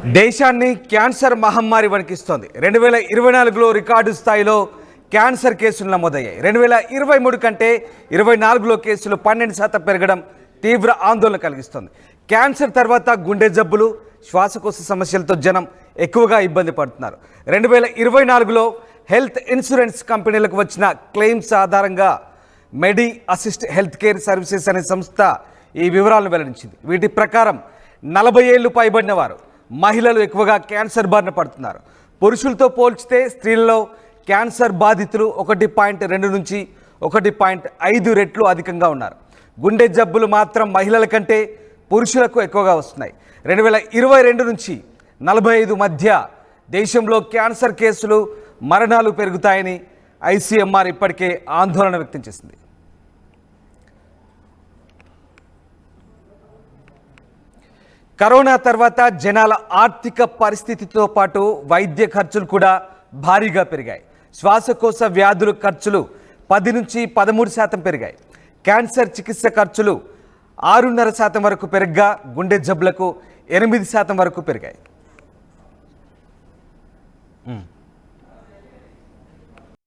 దేశాన్ని క్యాన్సర్ మహమ్మారి వణికిస్తోంది. 2024లో రికార్డు స్థాయిలో క్యాన్సర్ కేసులు నమోదయ్యాయి. 2023 కంటే 24లో కేసులు 12% పెరగడం తీవ్ర ఆందోళన కలిగిస్తోంది. క్యాన్సర్ తర్వాత గుండె జబ్బులు, శ్వాసకోశ సమస్యలతో జనం ఎక్కువగా ఇబ్బంది పడుతున్నారు. 2024లో హెల్త్ ఇన్సూరెన్స్ కంపెనీలకు వచ్చిన క్లెయిమ్స్ ఆధారంగా మెడి అసిస్ట్ హెల్త్ కేర్ సర్వీసెస్ అనే సంస్థ ఈ వివరాలను వెల్లడించింది. వీటి ప్రకారం 40 ఏళ్లు పైబడిన వారు, మహిళలు ఎక్కువగా క్యాన్సర్ బారిన పడుతున్నారు. పురుషులతో పోల్చితే స్త్రీలలో క్యాన్సర్ బాధితులు 1.2 నుంచి 1.5 రెట్లు అధికంగా ఉన్నారు. గుండె జబ్బులు మాత్రం మహిళల కంటే పురుషులకు ఎక్కువగా వస్తున్నాయి. 2022 నుంచి 45 మధ్య దేశంలో క్యాన్సర్ కేసులు, మరణాలు పెరుగుతాయని ఐసీఎంఆర్ ఇప్పటికే ఆందోళన వ్యక్తం చేసింది. కరోనా తర్వాత జనాల ఆర్థిక పరిస్థితితో పాటు వైద్య ఖర్చులు కూడా భారీగా పెరిగాయి. శ్వాసకోశ వ్యాధుల ఖర్చులు 10 నుంచి 13% పెరిగాయి. క్యాన్సర్ చికిత్స ఖర్చులు 6.5% వరకు పెరగ్గా గుండె జబ్బులకు 8% వరకు పెరిగాయి.